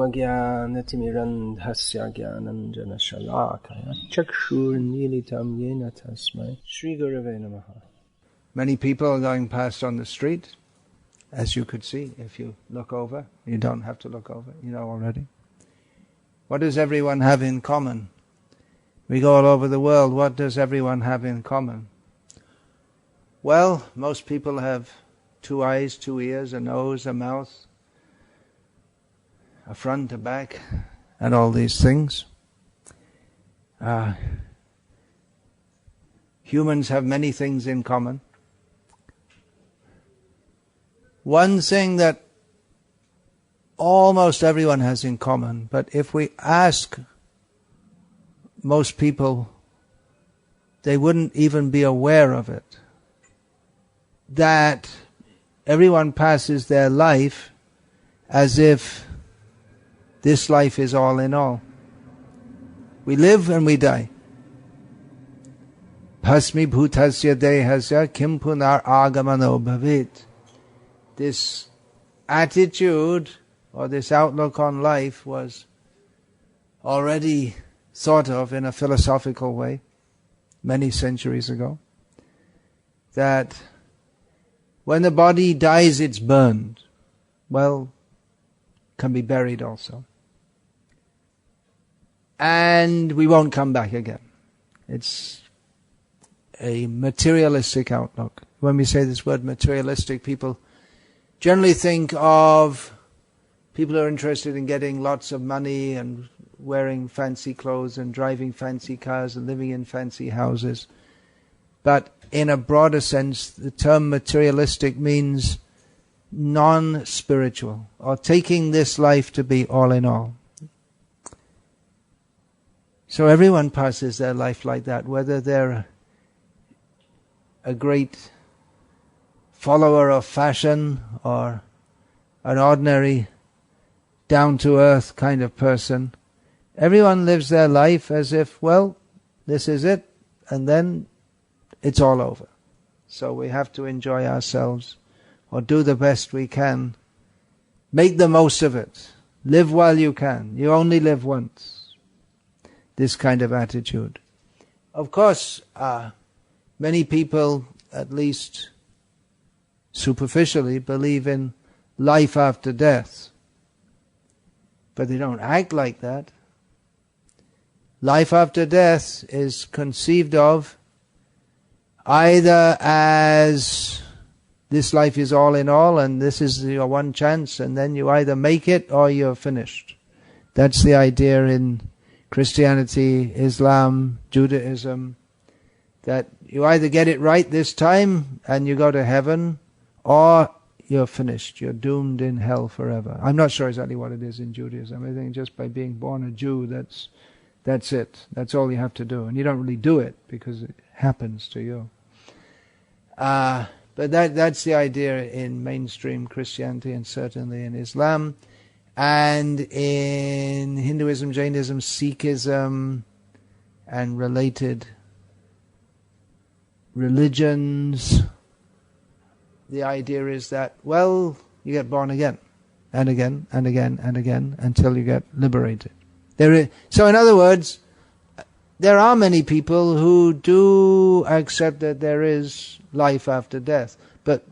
Ajnanmagyanatimirandhasya Gyananjana Shalakaya Chakshurnilitam Yena Tasmai Shri Gurave Namaha. Many people are going past on the street, as you could see if you look over. You don't have to look over, you know already. What does everyone have in common? We go all over the world, what does everyone have in common? Well, most people have 2 eyes, 2 ears, a nose, a mouth, a front, a back, and all these things. Humans have many things in common. One thing that almost everyone has in common, but if we ask most people, they wouldn't even be aware of it, that everyone passes their life as if this life is all in all. We live and we die. Bhasmi bhutasya dehasya kim punar agamano bhavit. This attitude or this outlook on life was already thought of in a philosophical way many centuries ago. That when the body dies, it's burned. Well, can be buried also. And we won't come back again. It's a materialistic outlook. When we say this word materialistic, people generally think of people who are interested in getting lots of money and wearing fancy clothes and driving fancy cars and living in fancy houses. But in a broader sense, the term materialistic means non-spiritual, or taking this life to be all in all. So everyone passes their life like that, whether they're a great follower of fashion or an ordinary down-to-earth kind of person. Everyone lives their life as if, well, this is it, and then it's all over. So we have to enjoy ourselves, or do the best we can. Make the most of it. Live while you can. You only live once. This kind of attitude. Of course, many people, at least superficially, believe in life after death. But they don't act like that. Life after death is conceived of either as this life is all in all and this is your one chance, and then you either make it or you're finished. That's the idea in Christianity, Islam, Judaism, that you either get it right this time and you go to heaven, or you're finished, you're doomed in hell forever. I'm not sure exactly what it is in Judaism. I think just by being born a Jew, that's it. That's all you have to do. And you don't really do it because it happens to you. But that's the idea in mainstream Christianity and certainly in Islam. And in Hinduism, Jainism, Sikhism, and related religions, the idea is that, well, you get born again, and again, and again, and again, until you get liberated. So in other words, there are many people who do accept that there is life after death, but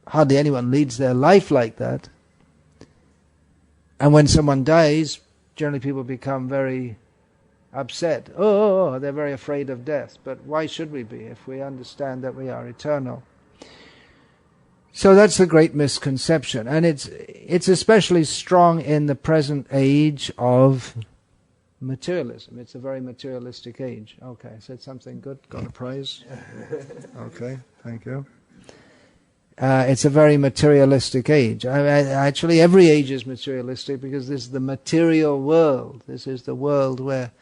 hardly anyone leads their life like that. And when someone dies, generally people become very upset. Oh, they're very afraid of death. But why should we be if we understand that we are eternal? So that's the great misconception. And it's especially strong in the present age of materialism. It's a very materialistic age. Okay, I said something good. Got a prize? Okay, thank you. It's a very materialistic age. Actually, every age is materialistic because this is the material world. This is the world where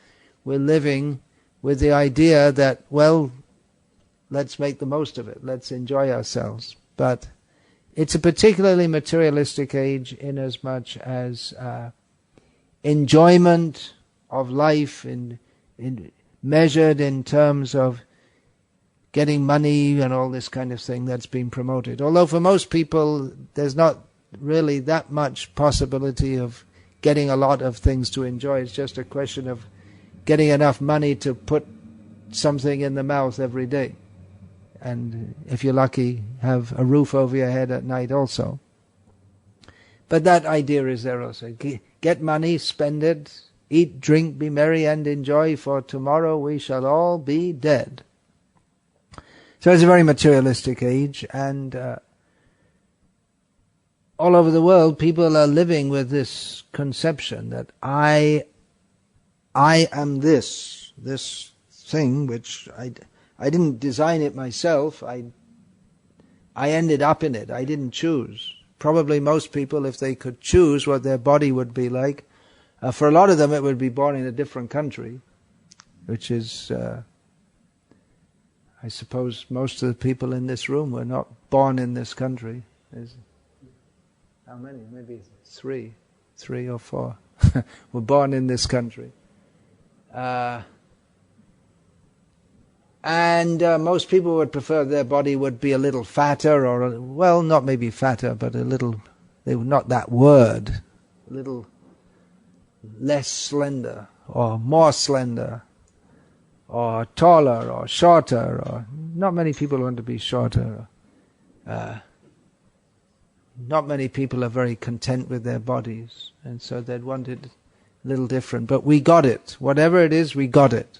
we're living with the idea that, well, let's make the most of it. Let's enjoy ourselves. But it's a particularly materialistic age inasmuch as enjoyment of life measured in terms of getting money and all this kind of thing that's being promoted. Although for most people there's not really that much possibility of getting a lot of things to enjoy. It's just a question of getting enough money to put something in the mouth every day. And if you're lucky, have a roof over your head at night also. But that idea is there also. Get money, spend it, eat, drink, be merry and enjoy, for tomorrow we shall all be dead. So it's a very materialistic age, and all over the world people are living with this conception that I am this thing which I didn't design it myself, I ended up in it, I didn't choose. Probably most people, if they could choose what their body would be like, for a lot of them it would be born in a different country, which is, I suppose most of the people in this room were not born in this country. How many? Maybe three or four were born in this country. And most people would prefer their body would be a little fatter, or, well, not maybe fatter, but a little, they were not that word, a little less slender, or more slender, or taller, or shorter, or not many people want to be shorter. Not many people are very content with their bodies, and so they'd want it a little different. But we got it. Whatever it is, we got it.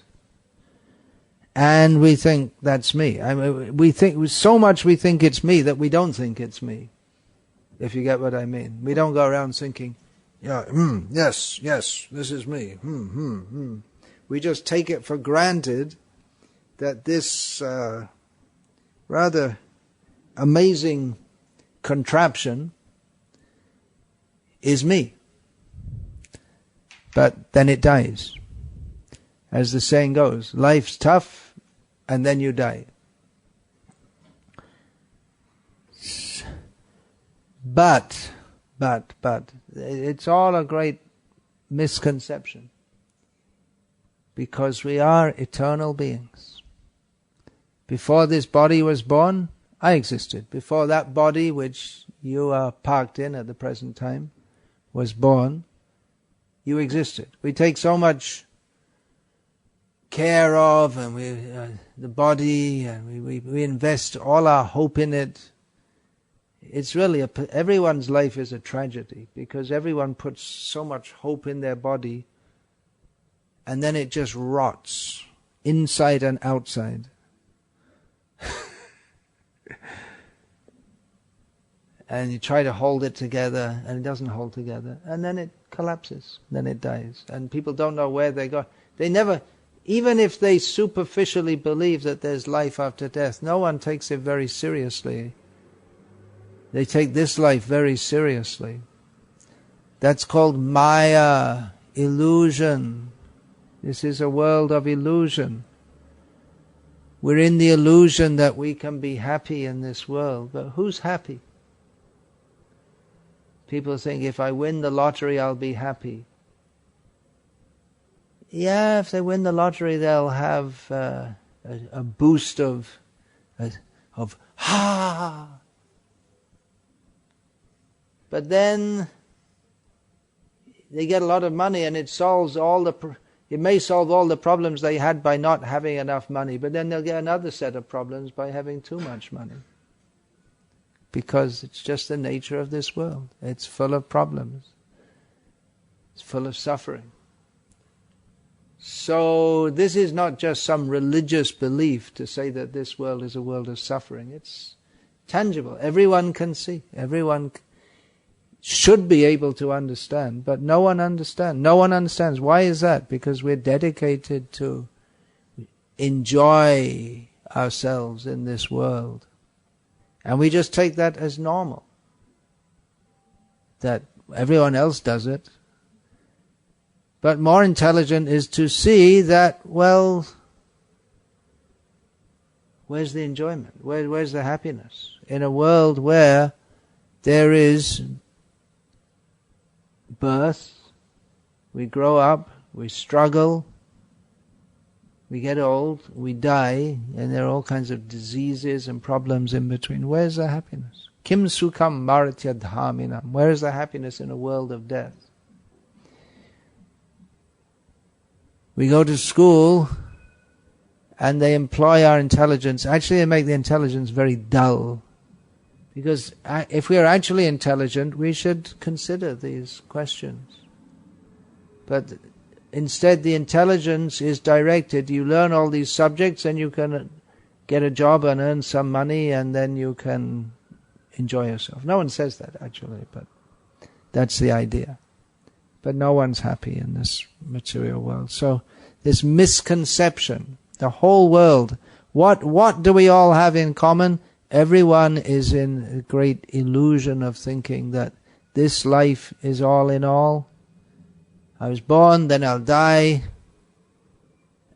And we think that's me. I mean, we think so much we think it's me that we don't think it's me. If you get what I mean. We don't go around thinking, yeah, yes, this is me. We just take it for granted that this rather amazing contraption is me. But then it dies. As the saying goes, life's tough, and then you die. But, it's all a great misconception. Because we are eternal beings. Before this body was born, I existed. Before that body which you are parked in at the present time was born, you existed. We take so much care of, and the body, and we invest all our hope in it. It's really everyone's life is a tragedy, because everyone puts so much hope in their body, and then it just rots inside and outside. And you try to hold it together, and it doesn't hold together, and then it collapses, then it dies, and people don't know where they go. They never. Even if they superficially believe that there's life after death, no one takes it very seriously. They take this life very seriously. That's called Maya, illusion. This is a world of illusion. We're in the illusion that we can be happy in this world, but who's happy? People think, if I win the lottery, I'll be happy. Yeah, if they win the lottery, they'll have a boost of ha. But then they get a lot of money, and it solves it may solve all the problems they had by not having enough money. But then they'll get another set of problems by having too much money, because it's just the nature of this world. It's full of problems. It's full of suffering. So this is not just some religious belief to say that this world is a world of suffering. It's tangible. Everyone can see. Everyone should be able to understand, but no one understands. No one understands. Why is that? Because we're dedicated to enjoy ourselves in this world. And we just take that as normal. That everyone else does it. But more intelligent is to see that, well, where's the enjoyment? Where's the happiness? In a world where there is birth, we grow up, we struggle, we get old, we die, and there are all kinds of diseases and problems in between. Where's the happiness? Kim sukham maratya dhaminam. Where is the happiness in a world of death? We go to school and they employ our intelligence. Actually, they make the intelligence very dull. Because if we are actually intelligent, we should consider these questions. But instead, the intelligence is directed. You learn all these subjects and you can get a job and earn some money and then you can enjoy yourself. No one says that, actually, but that's the idea. But no one's happy in this material world. So this misconception, the whole world, what do we all have in common? Everyone is in a great illusion of thinking that this life is all in all. I was born, then I'll die.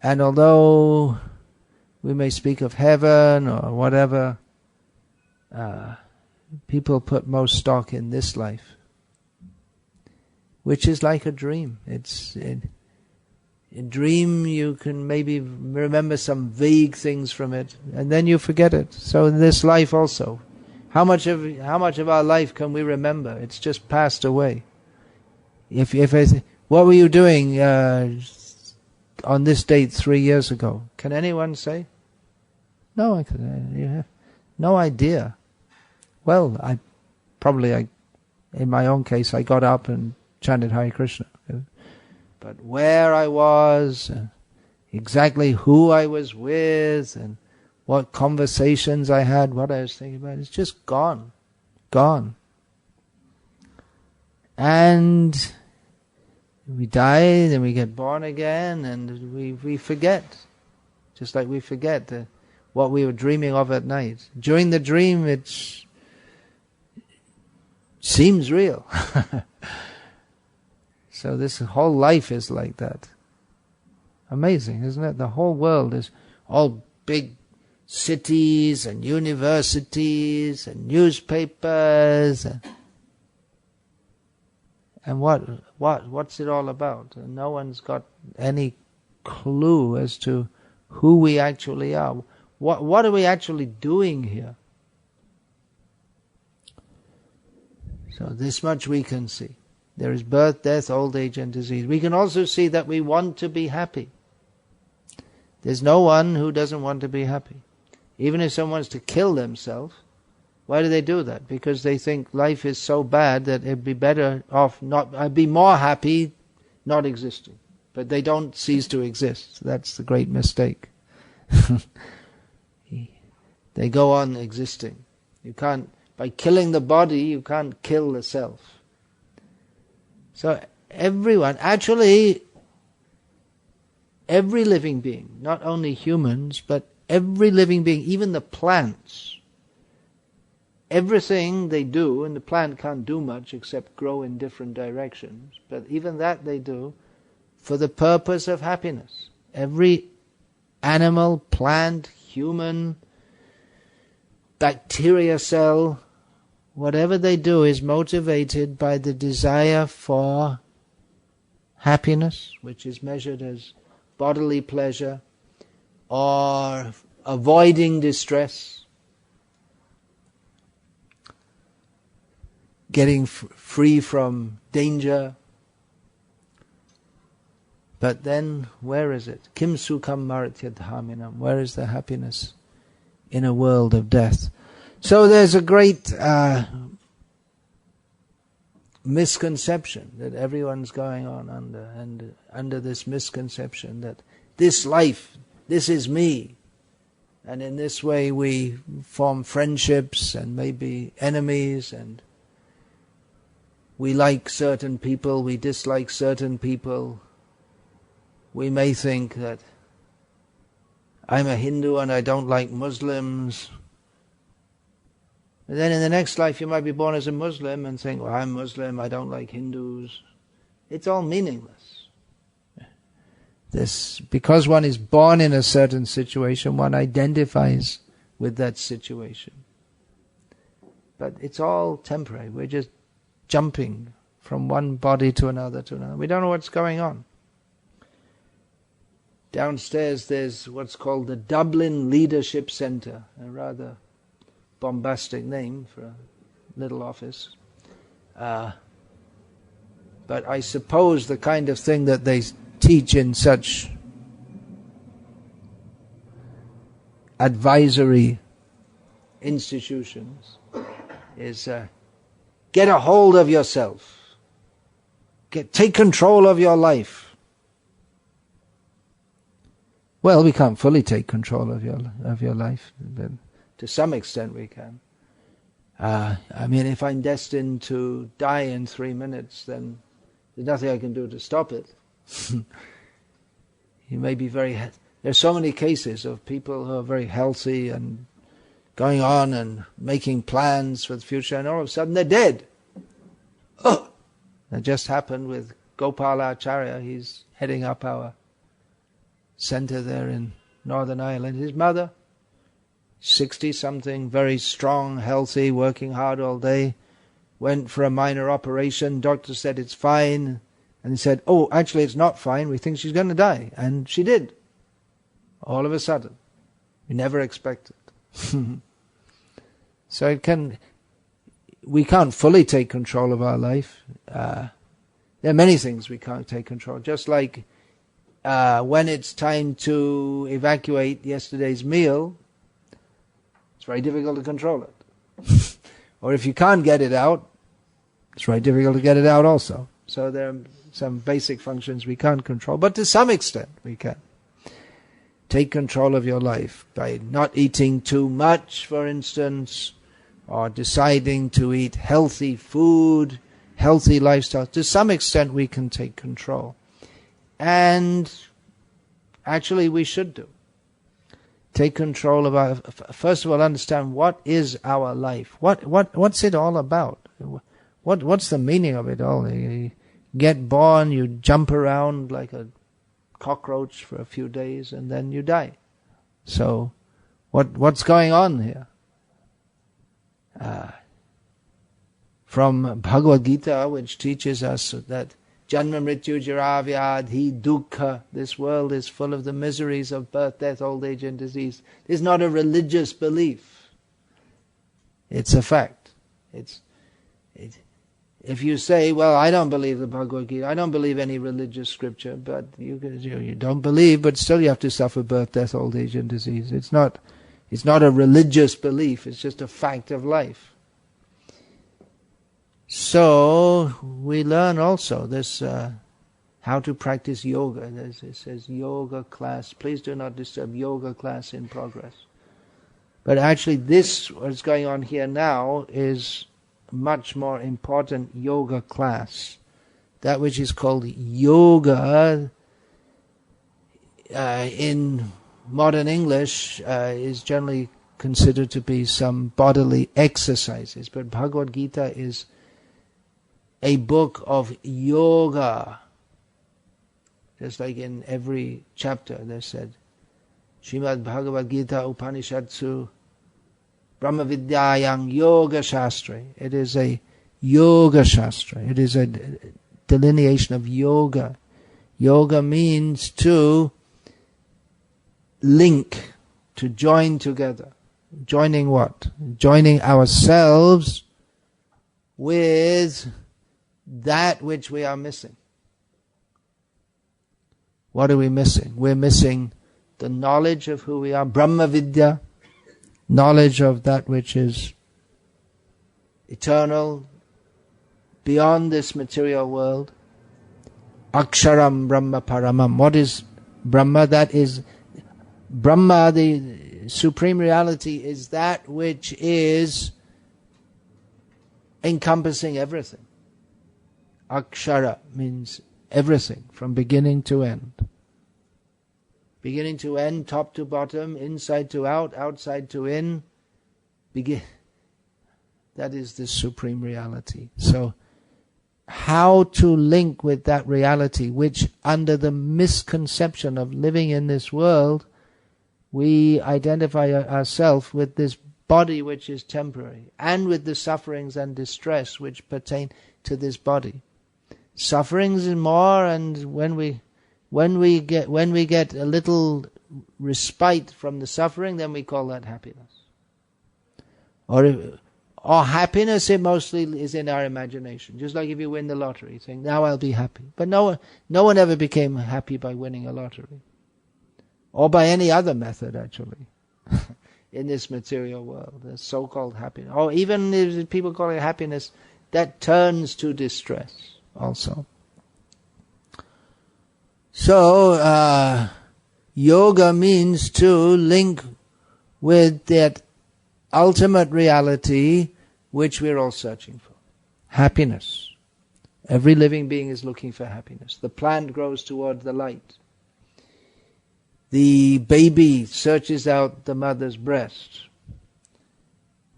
And although we may speak of heaven or whatever, people put most stock in this life, which is like a dream. In dream you can maybe remember some vague things from it, and then you forget it. So in this life also, how much of our life can we remember? It's just passed away. What were you doing on this date 3 years ago? Can anyone say? No, you have no idea. Well, in my own case, I got up and chanted Hare Krishna. But where I was, exactly who I was with, and what conversations I had, what I was thinking about, it's just gone. Gone. And we die, then we get born again, and we forget. Just like we forget what we were dreaming of at night. During the dream, it seems real. So this whole life is like that. Amazing, isn't it? The whole world is all big cities and universities and newspapers. And what's it all about? And no one's got any clue as to who we actually are. What are we actually doing here? So this much we can see. There is birth, death, old age and disease. We can also see that we want to be happy. There's no one who doesn't want to be happy. Even if someone wants to kill themselves, why do they do that? Because they think life is so bad that it'd be better off I'd be more happy not existing. But they don't cease to exist. That's the great mistake. They go on existing. By killing the body, you can't kill the self. So everyone, actually every living being, not only humans, but every living being, even the plants, everything they do, and the plant can't do much except grow in different directions, but even that they do for the purpose of happiness. Every animal, plant, human, bacteria cell, whatever they do is motivated by the desire for happiness, which is measured as bodily pleasure, or avoiding distress, getting free from danger. But then, where is it? Kim sukham maritya dhaminam. Where is the happiness in a world of death? So there's a great misconception that everyone's going on under, and under this misconception that this life, this is me. And in this way we form friendships and maybe enemies, and we like certain people, we dislike certain people. We may think that I'm a Hindu and I don't like Muslims. And then in the next life you might be born as a Muslim and think, well, I'm Muslim, I don't like Hindus. It's all meaningless. Because one is born in a certain situation, one identifies with that situation. But it's all temporary. We're just jumping from one body to another to another. We don't know what's going on. Downstairs there's what's called the Dublin Leadership Centre, a rather bombastic name for a little office. But I suppose the kind of thing that they teach in such advisory institutions is get a hold of yourself. Take control of your life. Well, we can't fully take control of your life, but to some extent we can. I mean, if I'm destined to die in 3 minutes, then there's nothing I can do to stop it. You may be there's so many cases of people who are very healthy and going on and making plans for the future, and all of a sudden they're dead. Oh! That just happened with Gopal Acharya. He's heading up our center there in Northern Ireland. His mother, 60-something, very strong, healthy, working hard all day, went for a minor operation. Doctor said it's fine. And he said, oh, actually it's not fine. We think she's going to die. And she did. All of a sudden. We never expected. So we can't fully take control of our life. There are many things we can't take control. Just like when it's time to evacuate yesterday's meal, it's very difficult to control it. Or if you can't get it out, it's very difficult to get it out also. So there are some basic functions we can't control, but to some extent we can. Take control of your life by not eating too much, for instance, or deciding to eat healthy food, healthy lifestyle. To some extent we can take control. And actually we should do. Take control of first of all, understand what is our life. What's it all about? What's the meaning of it all? You get born, you jump around like a cockroach for a few days, and then you die. So, what's going on here? From Bhagavad Gita, which teaches us that Janma Mrityu Jara Vyadhi Dukkha, this world is full of the miseries of birth, death, old age and disease. It's not a religious belief. It's a fact. If you say, well, I don't believe the Bhagavad Gita, I don't believe any religious scripture, but you don't believe, but still you have to suffer birth, death, old age and disease. It's not a religious belief, it's just a fact of life. So, we learn also this, how to practice yoga. It says yoga class. Please do not disturb yoga class in progress. But actually what's going on here now is much more important yoga class. That which is called yoga, in modern English, is generally considered to be some bodily exercises. But Bhagavad Gita is a book of yoga. Just like in every chapter they said, Srimad Bhagavad Gita Upanishadsu Brahma Vidyayang Yoga Shastra. It is a yoga shastra. It is a delineation of yoga. Yoga means to link, to join together. Joining what? Joining ourselves with that which we are missing. What are we missing? We're missing the knowledge of who we are, Brahma Vidya, knowledge of that which is eternal, beyond this material world. Aksharam Brahma Paramam. What is Brahma? That is Brahma, the supreme reality, is that which is encompassing everything. Akshara means everything, from beginning to end. Beginning to end, top to bottom, inside to out, outside to in. That is the supreme reality. So, how to link with that reality, which under the misconception of living in this world, we identify ourselves with this body which is temporary, and with the sufferings and distress which pertain to this body. Sufferings is more, and when we get a little respite from the suffering, then we call that happiness. Or happiness, it mostly is in our imagination. Just like if you win the lottery, you think, now I'll be happy. But no one ever became happy by winning a lottery. Or by any other method, actually, in this material world. The so-called happiness. Or even if people call it happiness, that turns to distress also. So, yoga means to link with that ultimate reality which we're all searching for. Happiness. Every living being is looking for happiness. The plant grows toward the light. The baby searches out the mother's breast.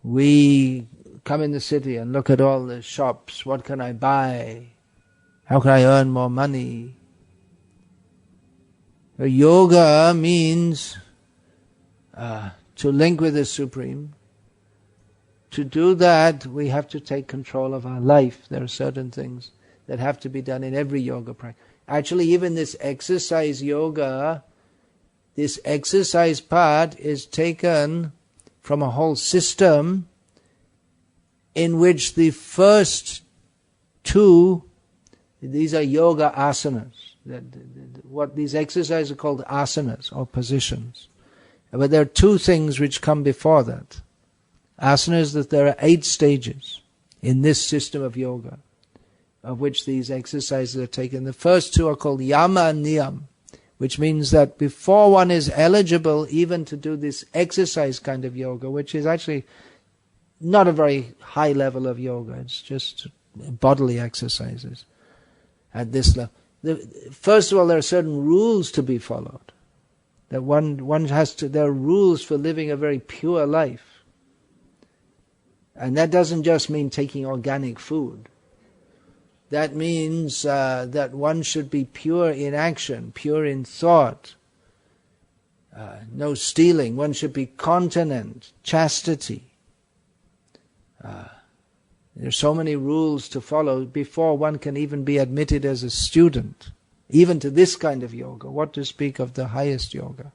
We come in the city and look at all the shops. What can I buy? How can I earn more money? Yoga means to link with the Supreme. To do that, we have to take control of our life. There are certain things that have to be done in every yoga practice. Actually, even this exercise yoga, this exercise part is taken from a whole system in which the first two, these are yoga asanas. What these exercises are called asanas or positions. But there are two things which come before that. Asanas, that there are 8 stages in this system of yoga, of which these exercises are taken. The first 2 are called yama and niyam, which means that before one is eligible even to do this exercise kind of yoga, which is actually not a very high level of yoga, it's just bodily exercises at this level. First of all, there are certain rules to be followed. That one has to, there are rules for living a very pure life. And that doesn't just mean taking organic food. That means that one should be pure in action, pure in thought. No stealing. One should be continent, chastity. There are so many rules to follow before one can even be admitted as a student, even to this kind of yoga. What to speak of the highest yoga?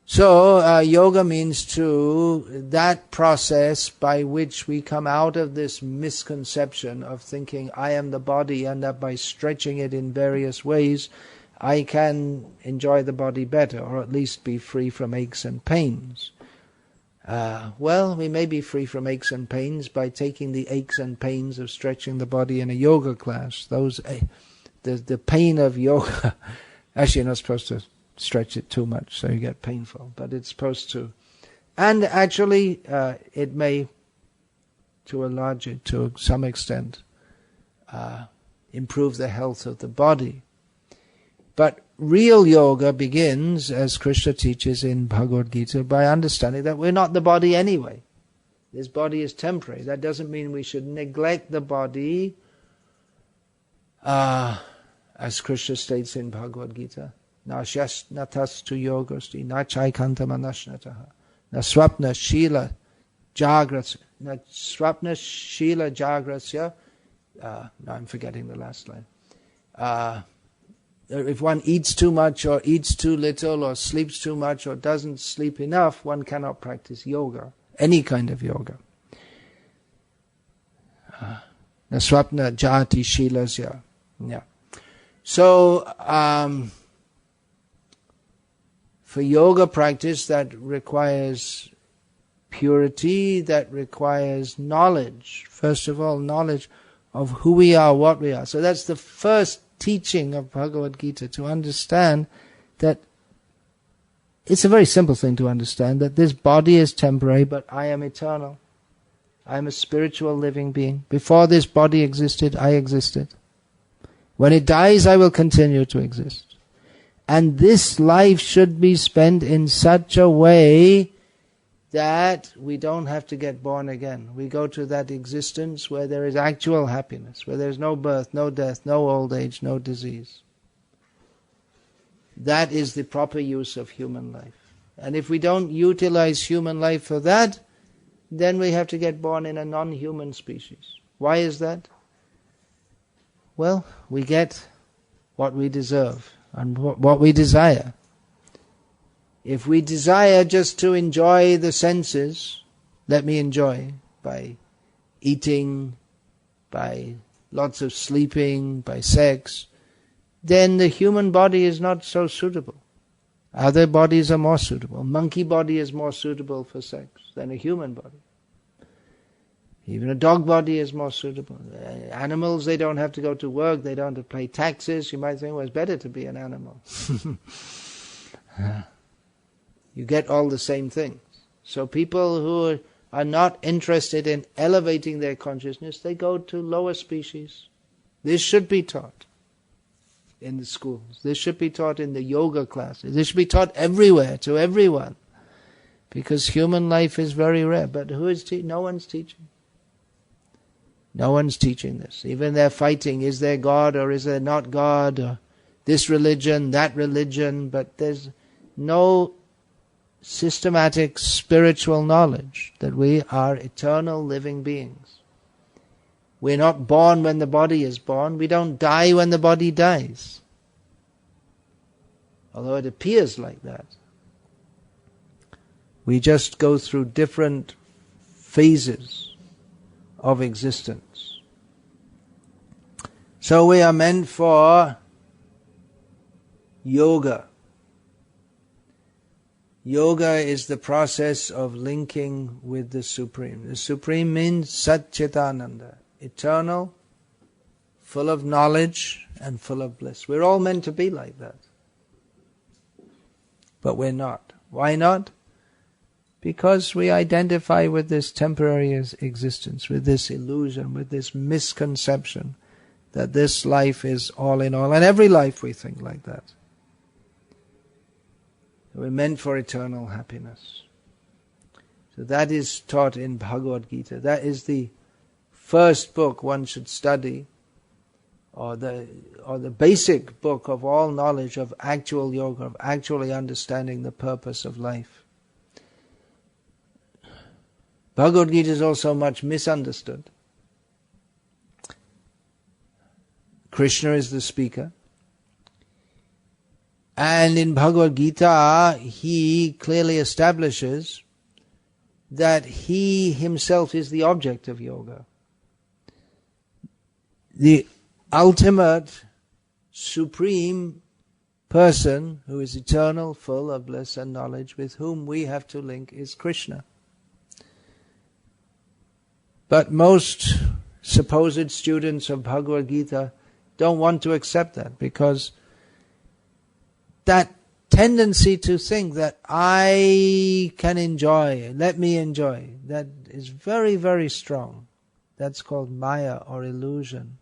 So, yoga means that process by which we come out of this misconception of thinking I am the body, and that by stretching it in various ways I can enjoy the body better, or at least be free from aches and pains. Well, we may be free from aches and pains by taking the aches and pains of stretching the body in a yoga class. The pain of yoga, actually you're not supposed to stretch it too much so you get painful, but it's supposed to. And actually it may, to some extent, improve the health of the body. But real yoga begins, as Krishna teaches in Bhagavad Gita, by understanding that we're not the body anyway. This body is temporary. That doesn't mean we should neglect the body, as Krishna states in Bhagavad Gita. Natas tu yogosti, na chaikanta manashnataha, na swapna shila jagrasya, na swapna shila jagrasya. No, I'm forgetting the last line. If one eats too much or eats too little or sleeps too much or doesn't sleep enough, one cannot practice yoga, any kind of yoga. Naswapna jati shilasya. Yeah. So, for yoga practice that requires purity, that requires knowledge. First of all, knowledge of who we are, what we are. So that's the first teaching of Bhagavad Gita, to understand that it's a very simple thing to understand, that this body is temporary, but I am eternal. I am a spiritual living being. Before this body existed, I existed. When it dies, I will continue to exist. And this life should be spent in such a way that we don't have to get born again. We go to that existence where there is actual happiness, where there is no birth, no death, no old age, no disease. That is the proper use of human life. And if we don't utilize human life for that, then we have to get born in a non-human species. Why is that? Well, we get what we deserve and what we desire. If we desire just to enjoy the senses, let me enjoy. by eating, by lots of sleeping, by sex, then the human body is not so suitable. Other bodies are more suitable. Monkey body is more suitable for sex than a human body. Even a dog body is more suitable. Animals, they don't have to go to work, they don't have to pay taxes. You might think, well, it's better to be an animal. You get all the same things. So people who are not interested in elevating their consciousness, they go to lower species. This should be taught in the schools. This should be taught in the yoga classes. This should be taught everywhere, to everyone. Because human life is very rare. But who is teaching? No one's teaching. No one's teaching this. Even they're fighting, is there God or is there not God? Or this religion, that religion. But there's no systematic spiritual knowledge that we are eternal living beings. We're not born when the body is born. We don't die when the body dies. Although it appears like that. We just go through different phases of existence. So we are meant for yoga. Yoga is the process of linking with the Supreme. The Supreme means Sat Chitananda. Eternal, full of knowledge and full of bliss. We're all meant to be like that. But we're not. Why not? Because we identify with this temporary existence, with this illusion, with this misconception that this life is all in all. And every life we think like that. We're meant for eternal happiness. So that is taught in Bhagavad Gita. That is the first book one should study, or the basic book of all knowledge of actual yoga, of actually understanding the purpose of life. Bhagavad Gita is also much misunderstood. Krishna is the speaker. And in Bhagavad Gita, he clearly establishes that he himself is the object of yoga. The ultimate, supreme person who is eternal, full of bliss and knowledge, with whom we have to link, is Krishna. But most supposed students of Bhagavad Gita don't want to accept that, because that tendency to think that I can enjoy, let me enjoy, that is very, very strong. That's called Maya or illusion.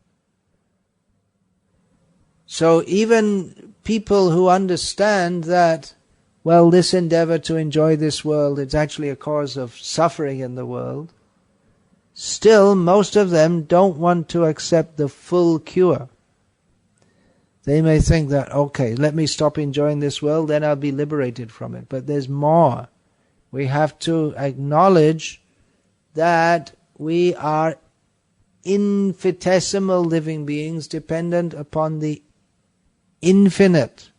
So even people who understand that, well, this endeavor to enjoy this world, it's actually a cause of suffering in the world, still most of them don't want to accept the full cure. They may think that, okay, let me stop enjoying this world, then I'll be liberated from it. But there's more. We have to acknowledge that we are infinitesimal living beings dependent upon the infinite,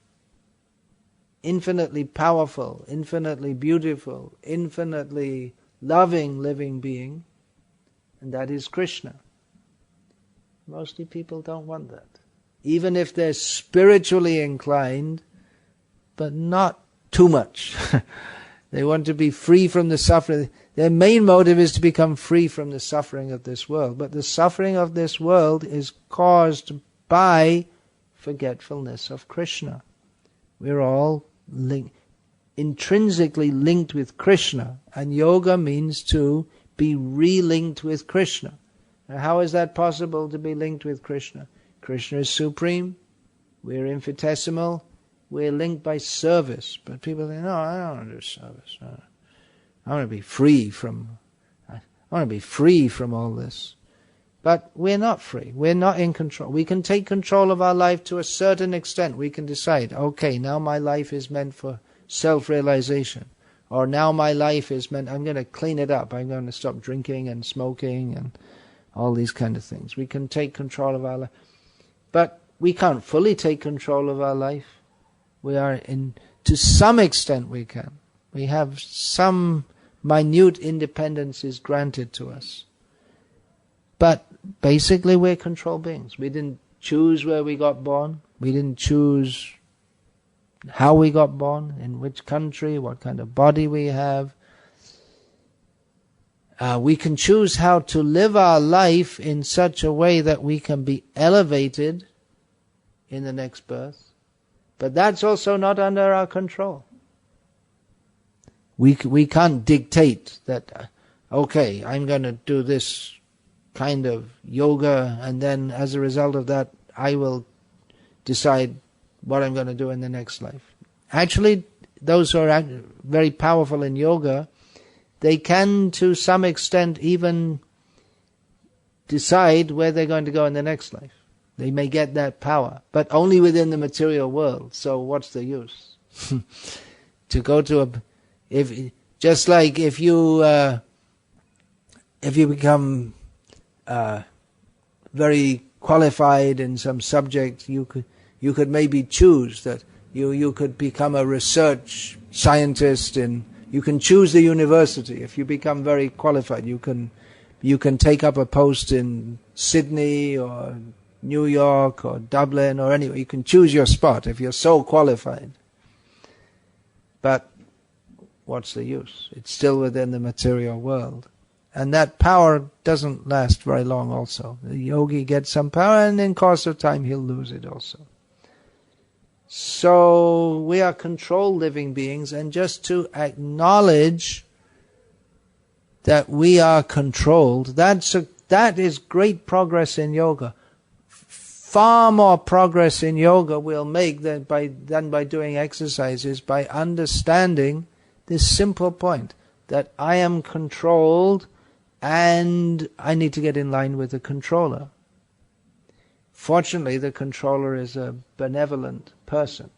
infinitely powerful, infinitely beautiful, infinitely loving living being, and that is Krishna. Mostly people don't want that. Even if they're spiritually inclined, but not too much. They want to be free from the suffering. Their main motive is to become free from the suffering of this world. But the suffering of this world is caused by forgetfulness of Krishna. We're all intrinsically linked with Krishna. And yoga means to be re-linked with Krishna. Now, how is that possible, to be linked with Krishna? Krishna is supreme, we're infinitesimal, we're linked by service. But people think, no, I don't want to do service. I want to be free from all this. But we're not free. We're not in control. We can take control of our life to a certain extent. We can decide, okay, now my life is meant for self-realization. Or now my life is meant, I'm going to clean it up. I'm going to stop drinking and smoking and all these kind of things. We can take control of our life. But we can't fully take control of our life. To some extent we can. We have some minute independence is granted to us. But basically we're control beings. We didn't choose where we got born. We didn't choose how we got born, in which country, what kind of body we have. We can choose how to live our life in such a way that we can be elevated in the next birth. But that's also not under our control. We can't dictate that, okay, I'm going to do this kind of yoga, and then as a result of that, I will decide what I'm going to do in the next life. Actually, those who are very powerful in yoga, they can to some extent even decide where they're going to go in the next life. They may get that power, but only within the material world. So what's the use? To go to just like if you become very qualified in some subject, you could maybe choose that you could become a research scientist you can choose the university. If you become very qualified, you can take up a post in Sydney or New York or Dublin or anywhere. You can choose your spot if you're so qualified. But what's the use? It's still within the material world. And that power doesn't last very long also. The yogi gets some power and in course of time he'll lose it also. So we are controlled living beings, and just to acknowledge that we are controlled, that is great progress in yoga. Far more progress in yoga we'll make than by doing exercises, by understanding this simple point, that I am controlled and I need to get in line with the controller. Fortunately, the controller is a benevolent person.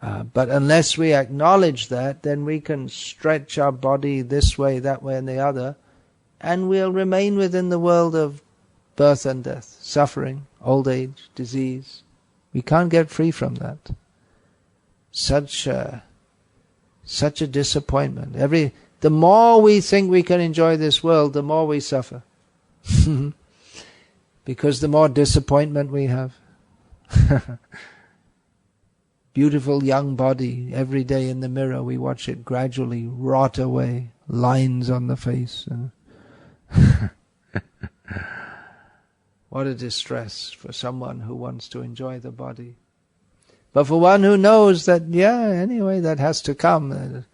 But unless we acknowledge that, then we can stretch our body this way, that way, and the other, and we'll remain within the world of birth and death, suffering, old age, disease. We can't get free from that. Such a disappointment. The more we think we can enjoy this world, the more we suffer. Because the more disappointment we have. Beautiful young body, every day in the mirror we watch it gradually rot away, lines on the face. What a distress for someone who wants to enjoy the body. But for one who knows that, anyway, that has to come.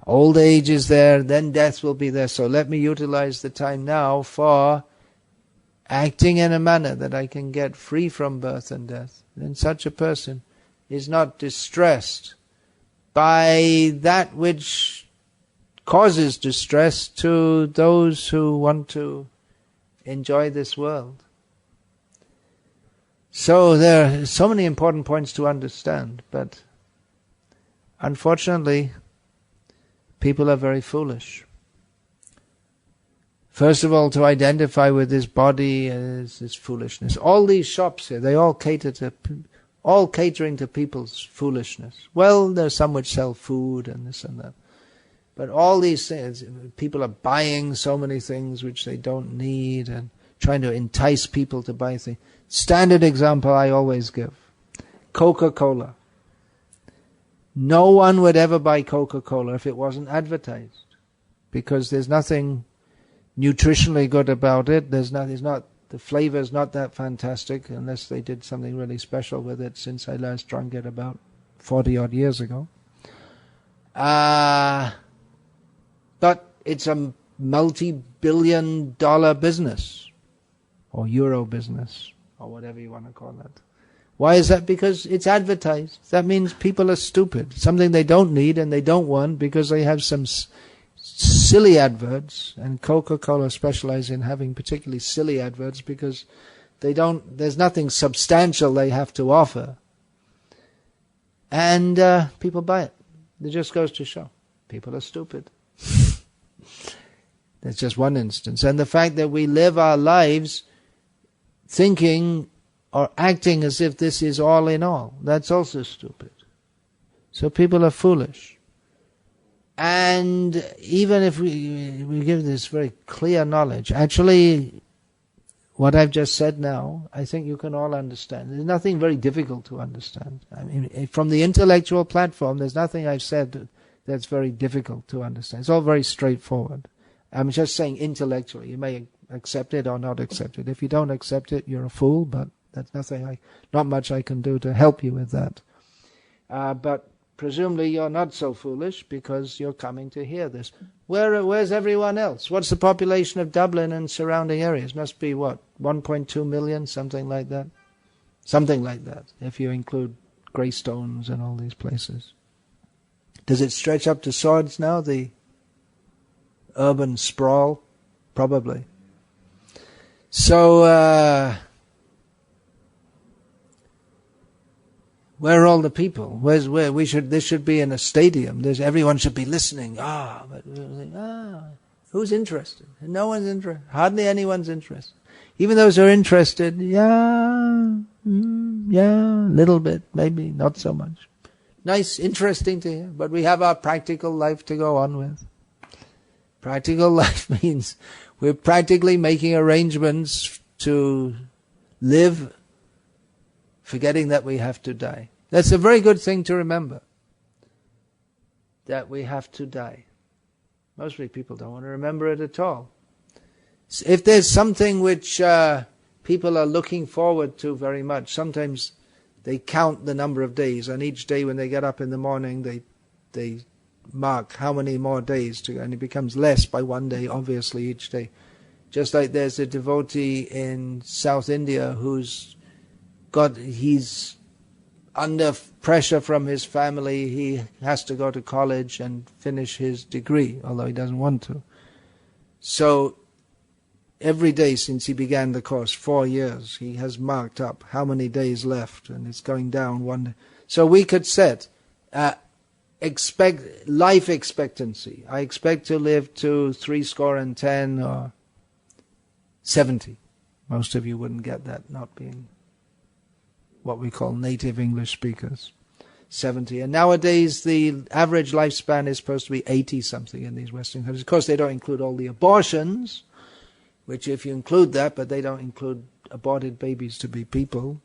Old age is there, then death will be there. So let me utilize the time now for acting in a manner that I can get free from birth and death. Then such a person is not distressed by that which causes distress to those who want to enjoy this world. So there are so many important points to understand, but unfortunately, people are very foolish. First of all, to identify with this body is foolishness. All these shops here, they all catering to people's foolishness. Well, there's some which sell food and this and that. But all these things, people are buying so many things which they don't need and trying to entice people to buy things. Standard example I always give. Coca-Cola. No one would ever buy Coca-Cola if it wasn't advertised. Because there's nothing nutritionally good about it. The flavor's not that fantastic unless they did something really special with it since I last drank it about 40 odd years ago. But it's a multi-billion-dollar business, or euro business, or whatever you want to call it. Why is that? Because it's advertised. That means people are stupid. Something they don't need and they don't want because they have some silly adverts, and Coca-Cola specializes in having particularly silly adverts because there's nothing substantial they have to offer. And people buy it. It just goes to show. People are stupid. That's just one instance. And the fact that we live our lives thinking or acting as if this is all in all, that's also stupid. So people are foolish. And even if we give this very clear knowledge, actually what I've just said now, I think you can all understand. There's nothing very difficult to understand. I mean, from the intellectual platform, there's nothing I've said that's very difficult to understand. It's all very straightforward. I'm just saying intellectually. You may accept it or not accept it. If you don't accept it, you're a fool, but that's not much I can do to help you with that. But presumably you're not so foolish because you're coming to hear this. Where's everyone else? What's the population of Dublin and surrounding areas? Must be what, 1.2 million, something like that? Something like that, if you include Greystones and all these places. Does it stretch up to Swords now, the urban sprawl? Probably. So, where are all the people? This should be in a stadium. Everyone should be listening. Who's interested? No one's interested. Hardly anyone's interested. Even those who are interested, a little bit, maybe, not so much. Nice, interesting to hear, but we have our practical life to go on with. Practical life means we're practically making arrangements to live, forgetting that we have to die. That's a very good thing to remember, that we have to die. Mostly people don't want to remember it at all. If there's something which people are looking forward to very much, sometimes they count the number of days, and each day when they get up in the morning, they mark how many more days to go, and it becomes less by one day, obviously, each day. Just like there's a devotee in South India he's under pressure from his family. He has to go to college and finish his degree, although he doesn't want to. So every day since he began the course, 4 years, he has marked up how many days left, and it's going down one day. So we could set expect life expectancy. I expect to live to 70 or 70. Most of you wouldn't get that, not being what we call native English speakers. 70. And nowadays the average lifespan is supposed to be 80 something in these Western countries. Of course they don't include all the abortions, which if you include that, but they don't include aborted babies to be people,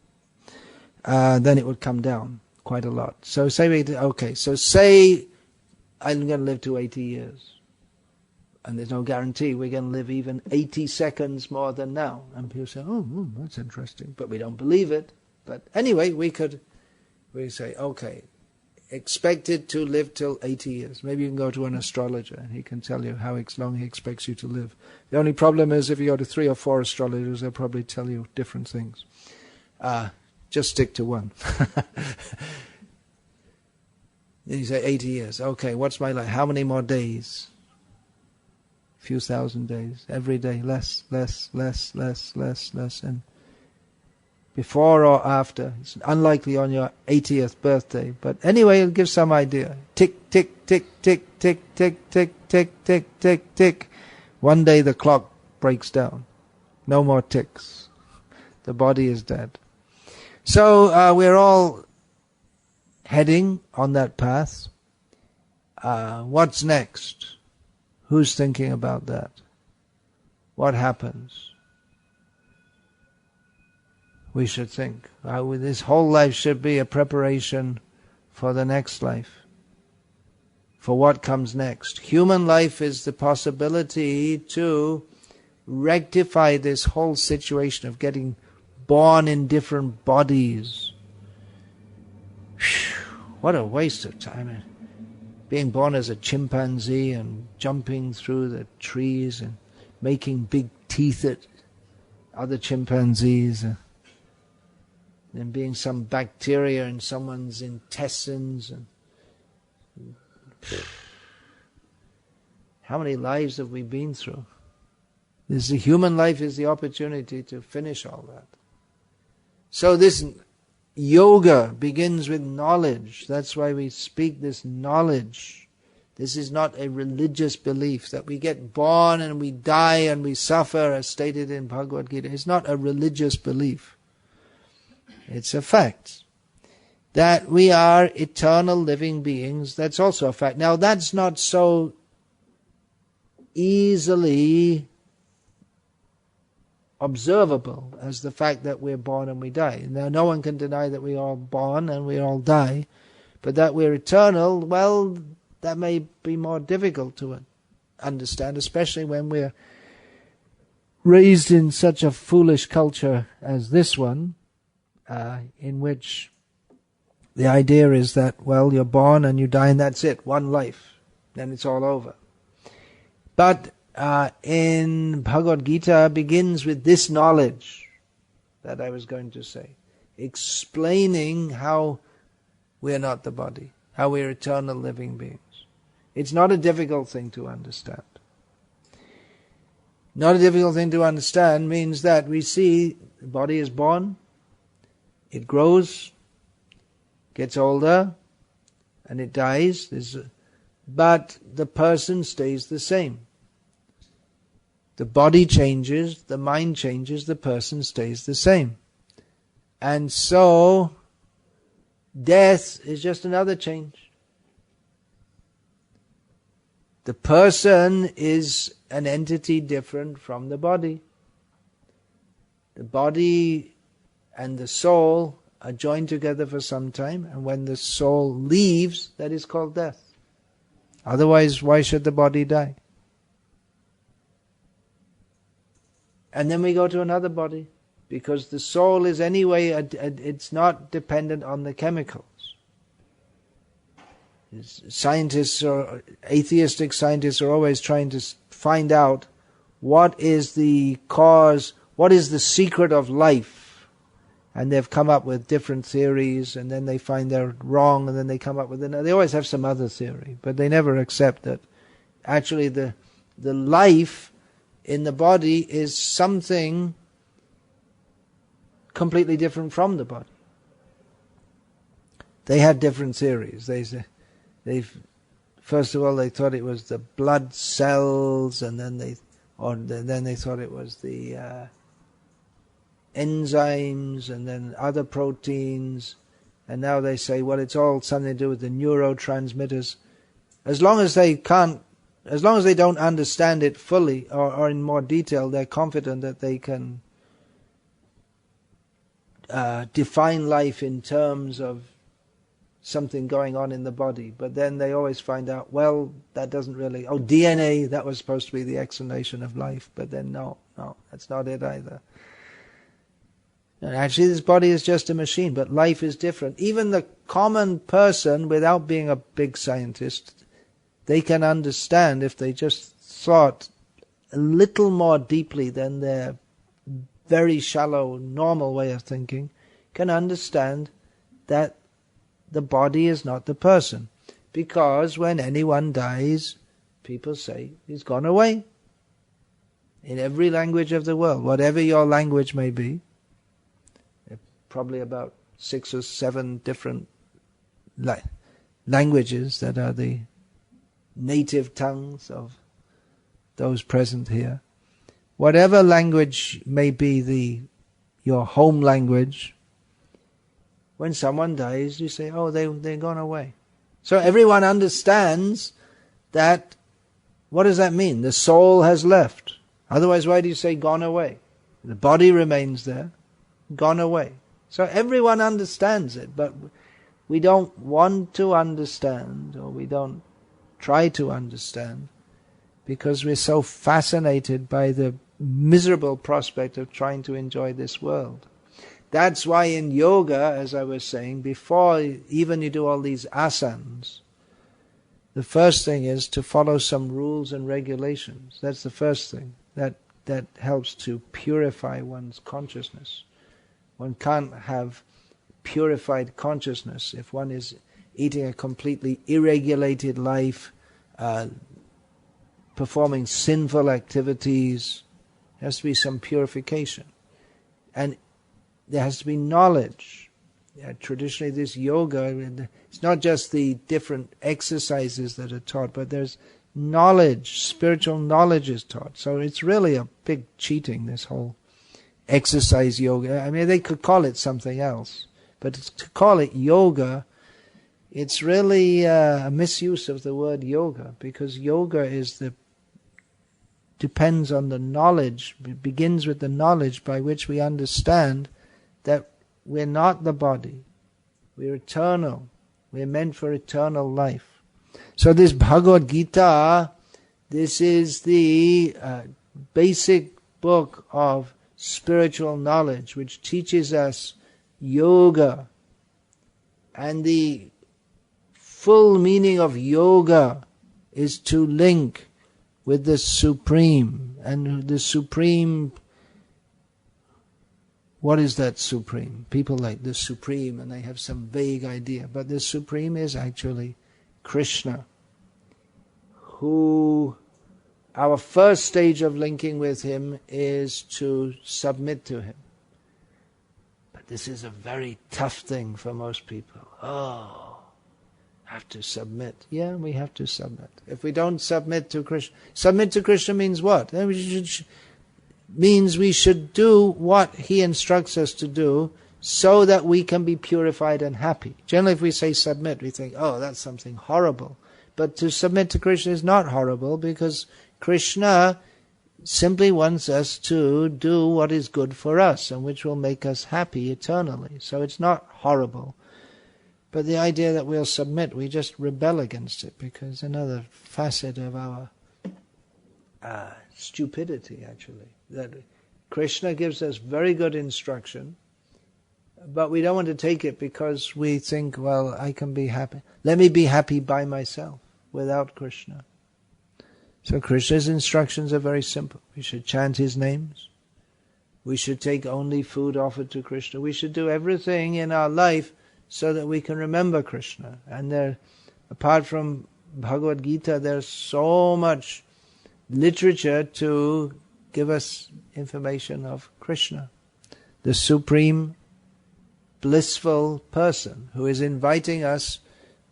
then it would come down quite a lot. So say I'm going to live to 80 years. And there's no guarantee we're going to live even 80 seconds more than now. And people say, oh, that's interesting. But we don't believe it. But anyway, we say, okay, expected to live till 80 years. Maybe you can go to an astrologer and he can tell you how long he expects you to live. The only problem is if you go to 3 or 4 astrologers, they'll probably tell you different things. Just stick to one. Then you say 80 years. Okay, what's my life? How many more days? A few thousand days. Every day, less. And before or after. It's unlikely on your 80th birthday. But anyway, it'll give some idea. Tick, tick, tick, tick, tick, tick, tick, tick, tick, tick, tick. One day the clock breaks down. No more ticks. The body is dead. So we're all heading on that path. What's next? Who's thinking about that? What happens? We should think. This whole life should be a preparation for the next life, for what comes next. Human life is the possibility to rectify this whole situation of getting born in different bodies. What a waste of time. Being born as a chimpanzee and jumping through the trees and making big teeth at other chimpanzees. And being some bacteria in someone's intestines. And how many lives have we been through? The human life is the opportunity to finish all that. So this yoga begins with knowledge. That's why we speak this knowledge. This is not a religious belief that we get born and we die and we suffer, as stated in Bhagavad Gita. It's not a religious belief. It's a fact. that we are eternal living beings, that's also a fact. Now that's not so easily observable as the fact that we're born and we die. Now no one can deny that we are born and we all die, but that we're eternal, well, that may be more difficult to understand, especially when we're raised in such a foolish culture as this one, in which the idea is that, well, you're born and you die and that's it, one life, then it's all over. But in Bhagavad Gita begins with this knowledge that I was going to say, explaining how we're not the body, how we're eternal living beings. It's not a difficult thing to understand. Not a difficult thing to understand means that we see the body is born, it grows, gets older, and it dies, but the person stays the same. The body changes, the mind changes, the person stays the same. And so, death is just another change. The person is an entity different from the body. The body and the soul are joined together for some time, and when the soul leaves, that is called death. Otherwise, why should the body die? And then we go to another body, because the soul is anyway, it's not dependent on the chemicals. Scientists or atheistic scientists are always trying to find out what is the cause, what is the secret of life. And they've come up with different theories, and then they find they're wrong, and then they come up with another. They always have some other theory, but they never accept that actually the life in the body is something completely different from the body. They have different theories. First of all, they thought it was the blood cells, and then they thought it was the enzymes, and then other proteins, and now they say, well, it's all something to do with the neurotransmitters. As long as they don't understand it fully or in more detail, they're confident that they can define life in terms of something going on in the body. But then they always find out, well, that doesn't really, DNA, that was supposed to be the explanation of life, but then no, that's not it either. And actually this body is just a machine, but life is different. Even the common person, without being a big scientist, they can understand, if they just thought a little more deeply than their very shallow, normal way of thinking, can understand that the body is not the person. Because when anyone dies, people say, he's gone away. In every language of the world, whatever your language may be, there are probably about 6 or 7 different languages that are the native tongues of those present here. Whatever language may be your home language, when someone dies, you say, they're gone away. So everyone understands that. What does that mean? The soul has left. Otherwise, why do you say gone away? The body remains there, gone away. So everyone understands it, but we don't want to understand, or we don't try to understand, because we're so fascinated by the miserable prospect of trying to enjoy this world. That's why in yoga, as I was saying, before even you do all these asanas, the first thing is to follow some rules and regulations. That's the first thing. That helps to purify one's consciousness. One can't have purified consciousness if one is eating a completely irregulated life, performing sinful activities. There has to be some purification. And there has to be knowledge. Traditionally this yoga, it's not just the different exercises that are taught, but there's knowledge, spiritual knowledge is taught. So it's really a big cheating, this whole exercise yoga. I mean, they could call it something else, But to call it yoga, it's really a misuse of the word yoga, because yoga depends on the knowledge, it begins with the knowledge by which we understand that we're not the body, we're eternal, we're meant for eternal life. So this Bhagavad Gita, this is the basic book of spiritual knowledge which teaches us yoga. And the full meaning of yoga is to link with the Supreme. And the Supreme, what is that Supreme? People like the Supreme and they have some vague idea. But the Supreme is actually Krishna, who our first stage of linking with him is to submit to him. But this is a very tough thing for most people. Oh, have to submit. Yeah, we have to submit. If we don't submit to Krishna means what? Means we should do what he instructs us to do so that we can be purified and happy. Generally, if we say submit, we think, oh, that's something horrible. But to submit to Krishna is not horrible, because Krishna simply wants us to do what is good for us and which will make us happy eternally. So it's not horrible. But the idea that we'll submit, we just rebel against it, because another facet of our stupidity, actually, that Krishna gives us very good instruction, but we don't want to take it because we think, well, I can be happy. Let me be happy by myself, without Krishna. So Krishna's instructions are very simple. We should chant his names. We should take only food offered to Krishna. We should do everything in our life so that we can remember Krishna. And apart from Bhagavad Gita, there's so much literature to give us information of Krishna, the supreme blissful person who is inviting us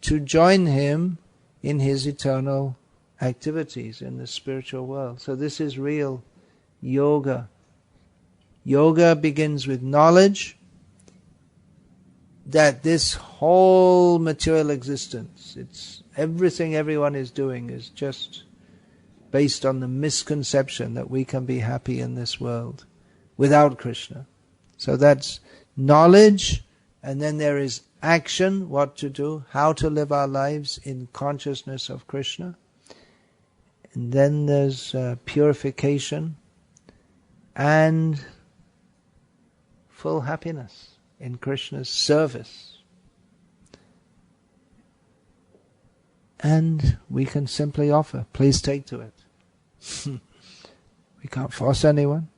to join him in his eternal activities in the spiritual world. So this is real yoga. Yoga begins with knowledge that this whole material existence, it's everything everyone is doing is just based on the misconception that we can be happy in this world without Krishna. So that's knowledge, and then there is action, what to do, how to live our lives in consciousness of Krishna. And then there's purification and full happiness in Krishna's service. And we can simply offer, please take to it. We can't force anyone.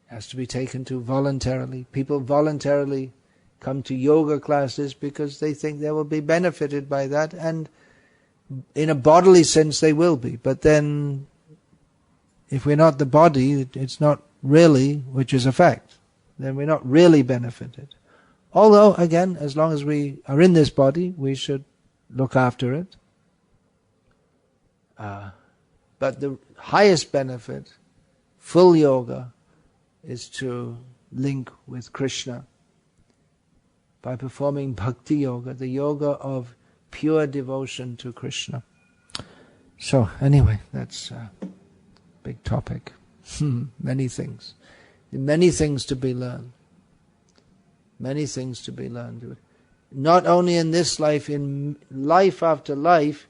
It has to be taken to voluntarily. People voluntarily come to yoga classes because they think they will be benefited by that, and in a bodily sense they will be. But then, if we're not the body, it's not really, which is a fact, then we're not really benefited. Although, again, as long as we are in this body, we should look after it. But the highest benefit, full yoga, is to link with Krishna by performing Bhakti yoga, the yoga of pure devotion to Krishna. So anyway, that's a big topic. Many things. Many things to be learned. Many things to be learned. Not only in this life, in life after life,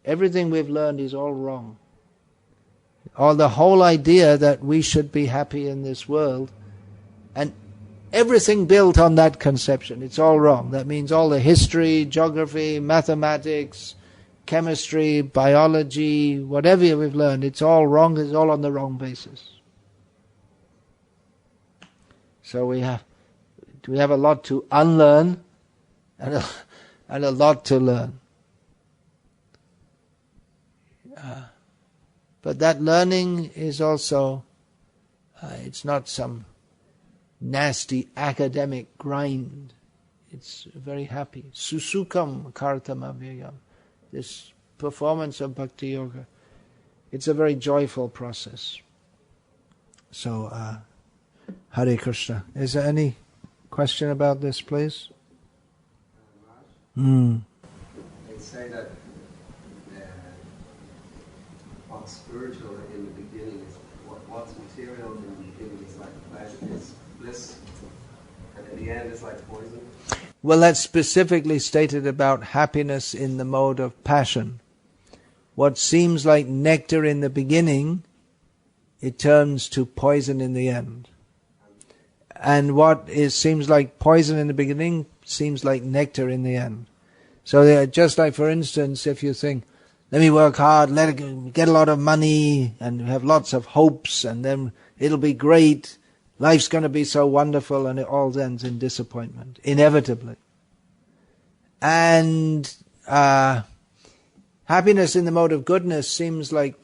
everything we've learned is all wrong. Or the whole idea that we should be happy in this world, and everything built on that conception, it's all wrong. That means all the history, geography, mathematics, chemistry, biology, whatever we've learned, it's all wrong, it's all on the wrong basis. So we have a lot to unlearn and a lot to learn. But that learning is also, it's not some nasty academic grind. It's very happy. Susukam kartamavyayam. This performance of Bhakti Yoga, it's a very joyful process. So, Hare Krishna. Is there any question about this, please? They say that what's spiritual in the beginning is what's material in the beginning is like pleasure, is bliss, and in the end is like poison. Well, that's specifically stated about happiness in the mode of passion. What seems like nectar in the beginning, it turns to poison in the end. And what seems like poison in the beginning seems like nectar in the end. So just like, for instance, if you think, let me work hard, get a lot of money, and have lots of hopes, and then it'll be great, life's going to be so wonderful, and it all ends in disappointment, inevitably. And happiness in the mode of goodness seems like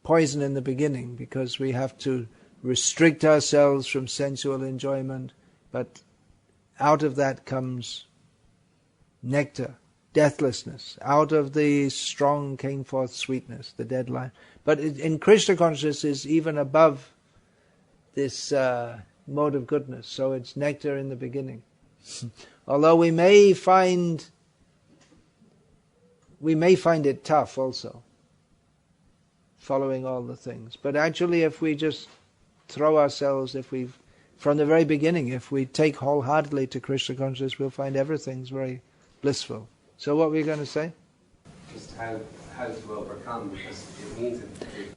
poison in the beginning, because we have to restrict ourselves from sensual enjoyment, but out of that comes nectar, deathlessness. Out of the strong came forth sweetness, the dead life. But in Krishna consciousness is even above this mode of goodness, so it's nectar in the beginning. Although we may find it tough also, following all the things. But actually, if we just throw ourselves, from the very beginning, if we take wholeheartedly to Krishna consciousness, we'll find everything's very blissful. So what were you going to say? Just how to overcome, because it means it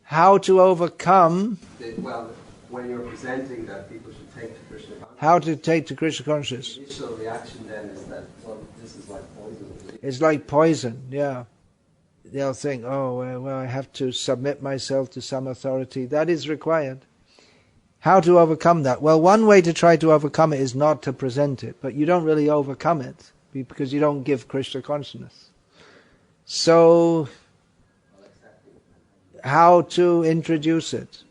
how to overcome. Well, when you're presenting that people should take to Krishna consciousness. How to take to Krishna consciousness. The initial reaction then is that, well, this is like poison. It's like poison, yeah. They'll think, oh, well, I have to submit myself to some authority. That is required. How to overcome that? Well, one way to try to overcome it is not to present it, but you don't really overcome it because you don't give Krishna consciousness. So, how to introduce it?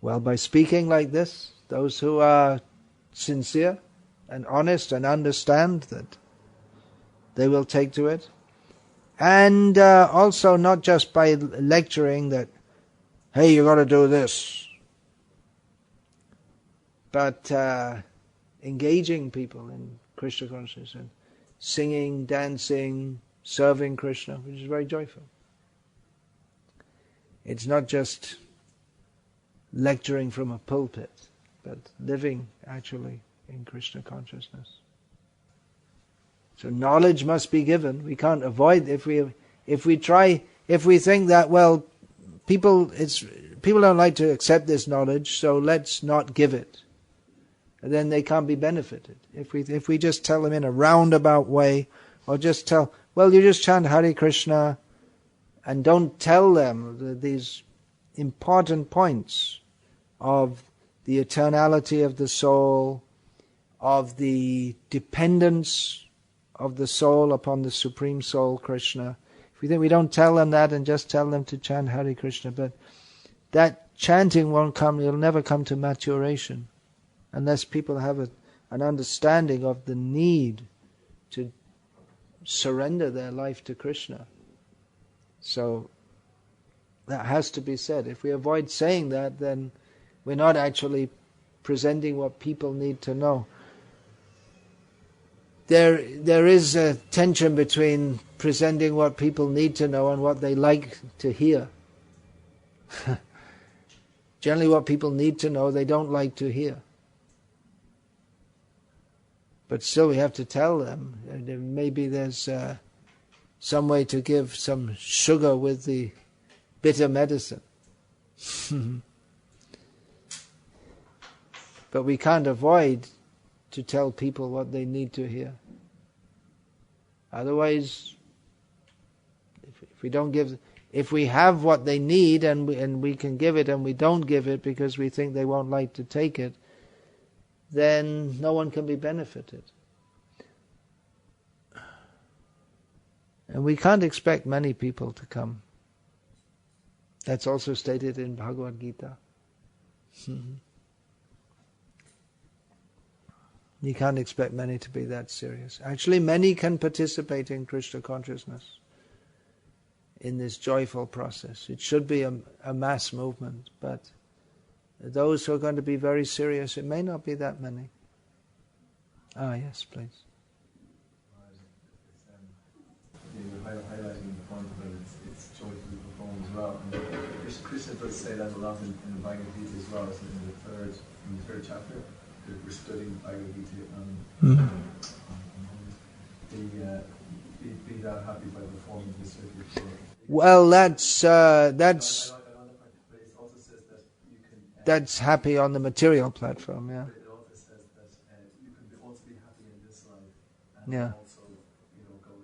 Well, by speaking like this, those who are sincere and honest and understand that, they will take to it. And also not just by lecturing that, hey, you got to do this, but engaging people in Krishna consciousness and singing, dancing, serving Krishna, which is very joyful. It's not just lecturing from a pulpit, but living actually in Krishna consciousness. So knowledge must be given. We can't avoid if we think that, well, people don't like to accept this knowledge, so let's not give it. And then they can't be benefited. If we just tell them in a roundabout way, or just tell, well, you just chant Hare Krishna, and don't tell them these important points of the eternality of the soul, of the dependence of the soul upon the Supreme Soul, Krishna. If we don't tell them that and just tell them to chant Hare Krishna, but that chanting it'll never come to maturation unless people have an understanding of the need to surrender their life to Krishna. So that has to be said. If we avoid saying that, then we're not actually presenting what people need to know. There is a tension between presenting what people need to know and what they like to hear. Generally what people need to know, they don't like to hear. But still we have to tell them. Maybe there's some way to give some sugar with the bitter medicine. But we can't avoid to tell people what they need to hear. Otherwise, if we have what they need and we can give it and we don't give it because we think they won't like to take it, then no one can be benefited. And we can't expect many people to come. That's also stated in Bhagavad Gita. You can't expect many to be that serious. Actually, many can participate in Krishna consciousness in this joyful process. It should be a mass movement, but those who are going to be very serious, it may not be that many. Yes, please. You're highlighting the point that it's joyfully performed as well. And Krishna does say that a lot in the Bhagavad Gita as well. So in the third chapter, we're studying Bhagavad Gita be thou happy by performing this circuit. Well, that's happy on the material platform, yeah. It also says that you can also be happy in this life, and Yeah. also, go to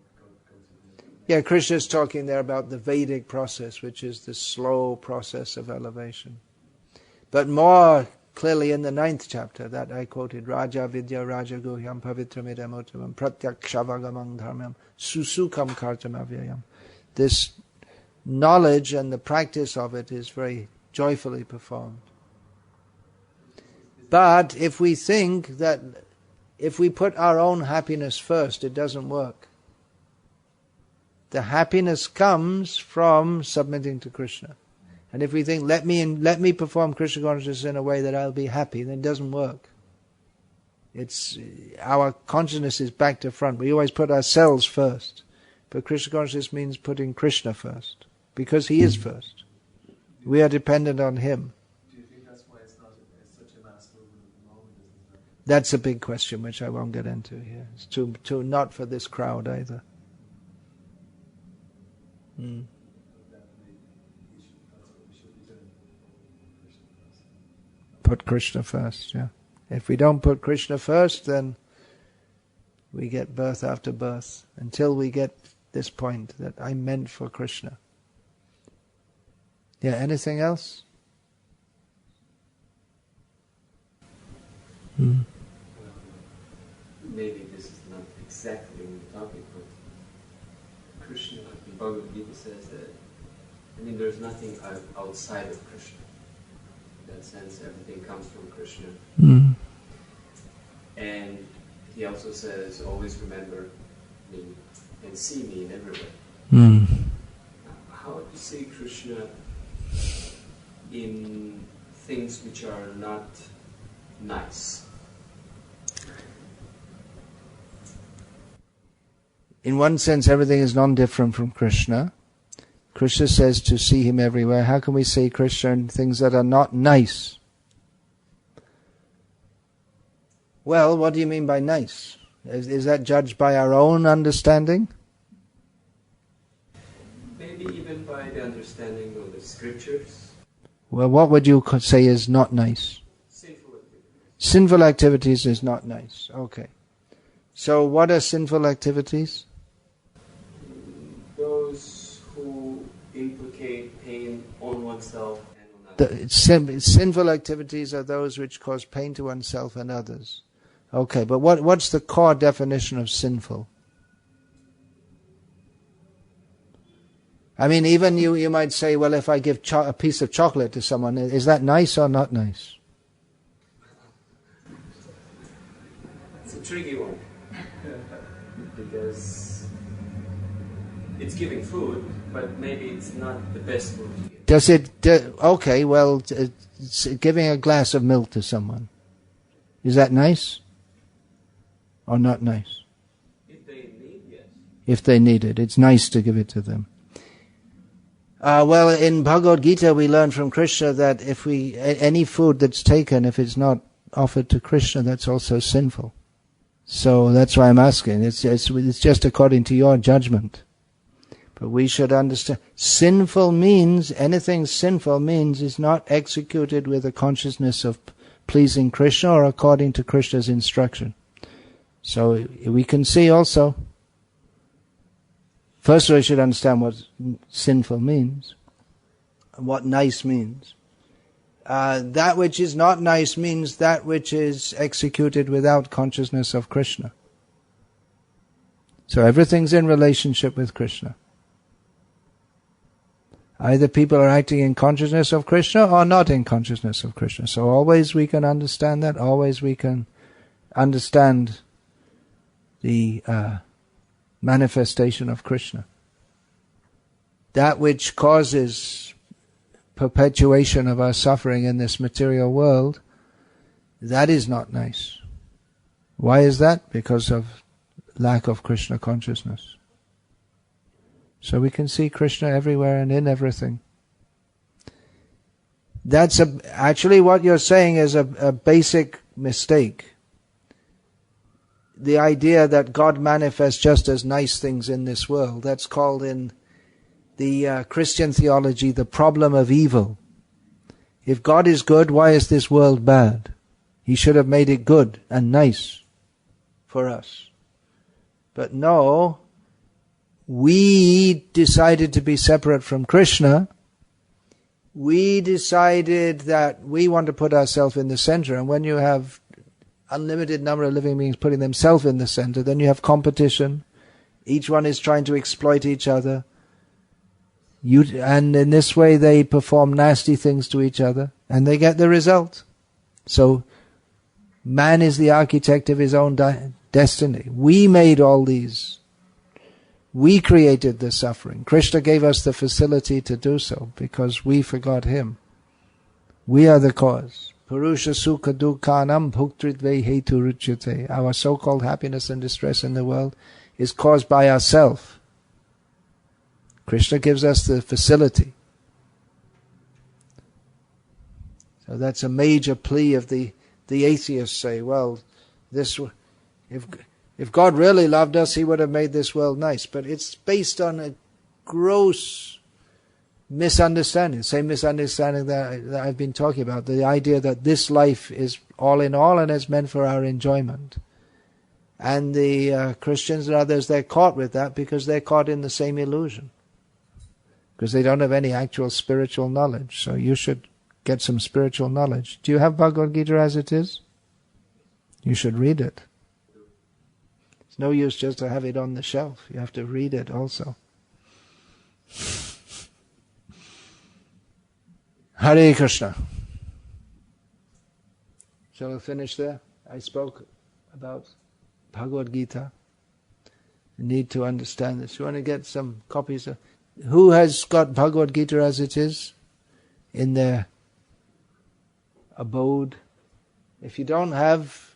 the. Yeah, Krishna is talking there about the Vedic process, which is the slow process of elevation. But more clearly in the 9th chapter that I quoted, Raja Vidya Raja Guhyam Pavitramidam Uttamam Pratyakshavāgamam Dharmam Susukam Kartam Avyayam. This knowledge and the practice of it is very joyfully performed. But if we think that if we put our own happiness first, it doesn't work. The happiness comes from submitting to Krishna. And if we think, let me perform Krishna consciousness in a way that I'll be happy, then it doesn't work. It's our consciousness is back to front. We always put ourselves first. But Krishna consciousness means putting Krishna first, because He is first. We are dependent on Him. Do you think that's why it's not such a mass movement at the moment? Isn't it? That's a big question, which I won't get into here. It's too not for this crowd either. Put Krishna first, yeah. If we don't put Krishna first, then we get birth after birth until we get this point that I'm meant for Krishna. Yeah, anything else? Maybe this is not exactly on the topic, but Krishna in Bhagavad Gita says that, there's nothing outside of Krishna. In that sense, everything comes from Krishna. And he also says, always remember me and see me in everywhere. How do you see Krishna in things which are not nice? In one sense, everything is non-different from Krishna. Krishna says to see Him everywhere. How can we see Krishna in things that are not nice? Well, what do you mean by nice? Is that judged by our own understanding? Maybe even by the understanding of the scriptures. Well, what would you say is not nice? Sinful activities. Sinful activities is not nice. Okay. So what are sinful activities? Those who implicate pain on oneself and on others. Sinful activities are those which cause pain to oneself and others. Okay, but what's the core definition of sinful? Even you might say, well, if I give a piece of chocolate to someone, is that nice or not nice? It's a tricky one. Because it's giving food, but maybe it's not the best food to give. Okay, well, it's giving a glass of milk to someone. Is that nice? Or not nice? If they need, yes. If they need it, it's nice to give it to them. Well, in Bhagavad Gita we learn from Krishna that any food that's taken, if it's not offered to Krishna, that's also sinful. So that's why I'm asking. It's just according to your judgment. But we should understand. Anything sinful means is not executed with a consciousness of pleasing Krishna or according to Krishna's instruction. So we can see also, first we should understand what sinful means, and what nice means. That which is not nice means that which is executed without consciousness of Krishna. So everything's in relationship with Krishna. Either people are acting in consciousness of Krishna or not in consciousness of Krishna. So always we can understand that, always we can understand the manifestation of Krishna. That which causes perpetuation of our suffering in this material world, that is not nice. Why is that? Because of lack of Krishna consciousness. So we can see Krishna everywhere and in everything. That's actually what you're saying is a basic mistake. The idea that God manifests just as nice things in this world, that's called in the Christian theology the problem of evil. If God is good, why is this world bad? He should have made it good and nice for us. But no, we decided to be separate from Krishna. We decided that we want to put ourselves in the center, and when you have unlimited number of living beings putting themselves in the center, then you have competition. Each one is trying to exploit each other. And in this way they perform nasty things to each other, and they get the result. So man is the architect of his own destiny. We made all these. We created the suffering. Krishna gave us the facility to do so because we forgot him. We are the cause. Purusha sukha dukkhanam bhuktritve hetu ruchyate. Our so-called happiness and distress in the world is caused by ourselves. Krishna gives us the facility. So that's a major plea of the atheists say, well, if God really loved us, he would have made this world nice. But it's based on a gross misunderstanding. Same misunderstanding that I've been talking about. The idea that this life is all in all and is meant for our enjoyment. And the Christians and others, they're caught with that because they're caught in the same illusion. Because they don't have any actual spiritual knowledge. So you should get some spiritual knowledge. Do you have Bhagavad Gita as it is? You should read it. It's no use just to have it on the shelf. You have to read it also. Hare Krishna. Shall we finish there? I spoke about Bhagavad Gita. You need to understand this. You want to get some copies of... Who has got Bhagavad Gita as it is in their abode? If you don't have,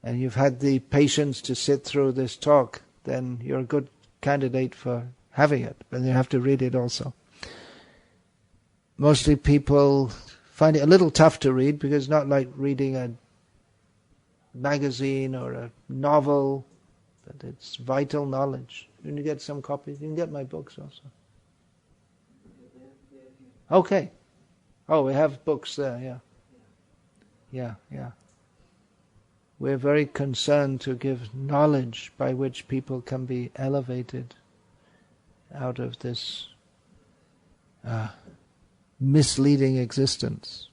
and you've had the patience to sit through this talk, then you're a good candidate for having it. But you have to read it also. Mostly people find it a little tough to read because it's not like reading a magazine or a novel, but it's vital knowledge. When you get some copies, you can get my books also. Okay. Oh, we have books there, yeah. Yeah. We're very concerned to give knowledge by which people can be elevated out of this misleading existence.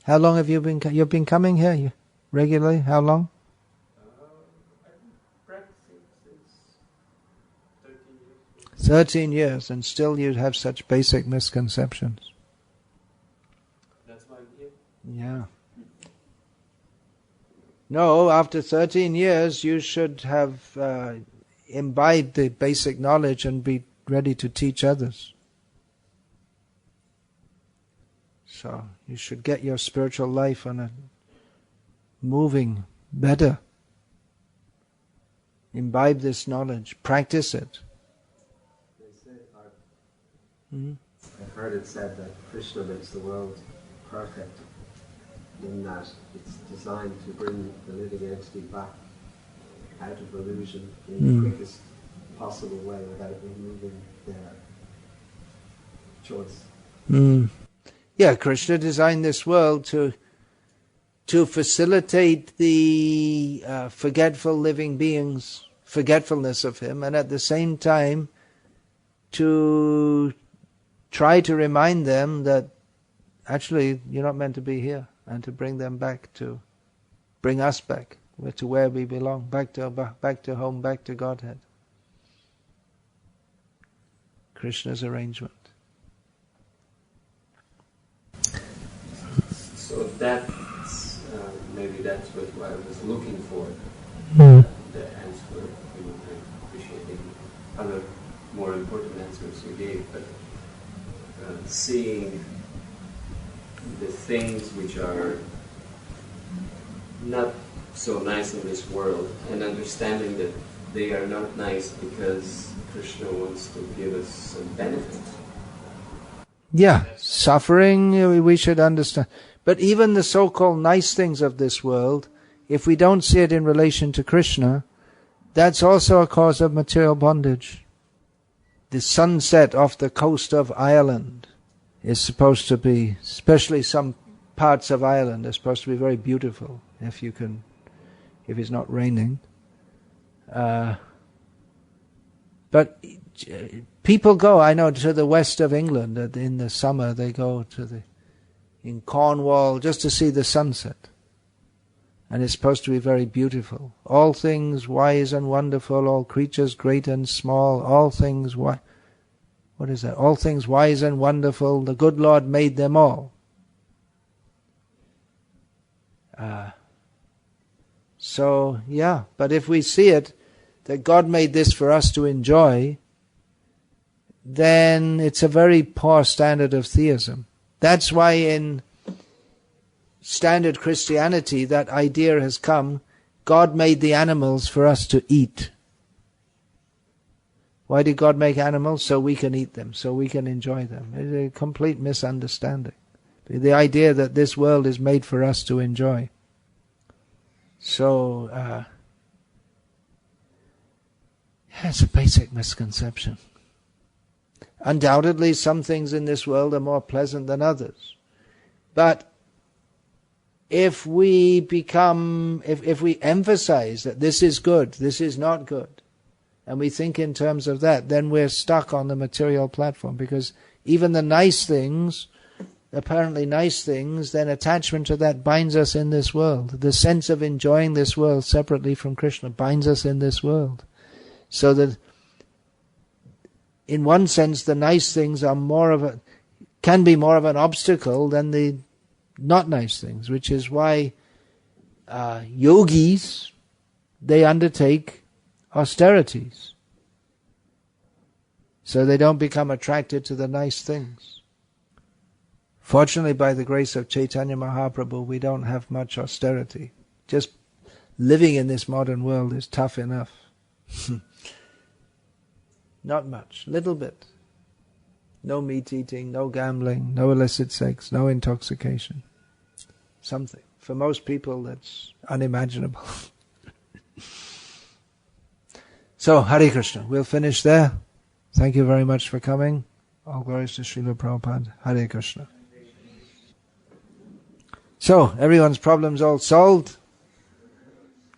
How long have you been? You've been coming here regularly? How long? I've been practicing since 13 years. 13 years, and still you have such basic misconceptions. That's why I'm here. Yeah. No, after 13 years you should have imbibed the basic knowledge and be ready to teach others. So you should get your spiritual life on a moving better. Imbibe this knowledge, practice it. They say, I've heard it said that Krishna makes the world perfect in that it's designed to bring the living entity back out of illusion in the quickest possible way without removing their choice. Yeah, Krishna designed this world to facilitate the forgetful living beings' forgetfulness of him, and at the same time to try to remind them that actually you're not meant to be here, and to bring them back to, bring us back to where we belong, back to home, back to Godhead. Krishna's arrangement. So that's maybe that's what I was looking for. The answer. I appreciate the other more important answers you gave, but seeing the things which are not so nice in this world, and understanding that they are not nice because Krishna wants to give us some benefit. Yeah, suffering we should understand. But even the so-called nice things of this world, if we don't see it in relation to Krishna, that's also a cause of material bondage. The sunset off the coast of Ireland is supposed to be, especially some parts of Ireland, are supposed to be very beautiful if it's not raining. But people go, I know, to the west of England in the summer. They go in Cornwall just to see the sunset. And it's supposed to be very beautiful. All things wise and wonderful, all creatures great and small, all things what is that? All things wise and wonderful, the good Lord made them all. So, yeah, but if we see it, that God made this for us to enjoy, then it's a very poor standard of theism. That's why in standard Christianity that idea has come, God made the animals for us to eat. Why did God make animals? So we can eat them, so we can enjoy them. It's a complete misunderstanding. The idea that this world is made for us to enjoy. So, it's a basic misconception. Undoubtedly, some things in this world are more pleasant than others. But if we emphasize that this is good, this is not good, and we think in terms of that, then we're stuck on the material platform, because even the nice things, apparently nice things, then attachment to that binds us in this world. The sense of enjoying this world separately from Krishna binds us in this world. So that in one sense the nice things are can be more of an obstacle than the not nice things, which is why yogis, they undertake austerities. So they don't become attracted to the nice things. Fortunately, by the grace of Chaitanya Mahaprabhu, we don't have much austerity. Just living in this modern world is tough enough. Not much, little bit. No meat eating, no gambling, no illicit sex, no intoxication. Something. For most people, that's unimaginable. So, Hare Krishna. We'll finish there. Thank you very much for coming. All glories to Srila Prabhupada. Hare Krishna. So, everyone's problems all solved?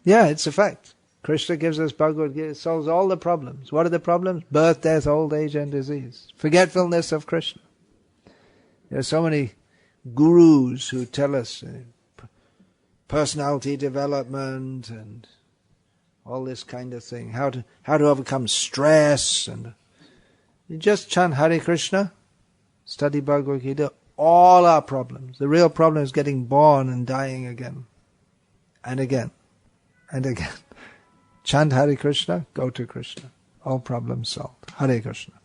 Yeah, it's a fact. Krishna gives us Bhagavad Gita, solves all the problems. What are the problems? Birth, death, old age and disease. Forgetfulness of Krishna. There are so many gurus who tell us personality development and all this kind of thing. How to overcome stress. And you just chant Hare Krishna, study Bhagavad Gita, all our problems. The real problem is getting born and dying again. And again. And again. Chant Hare Krishna, go to Krishna. All problems solved. Hare Krishna.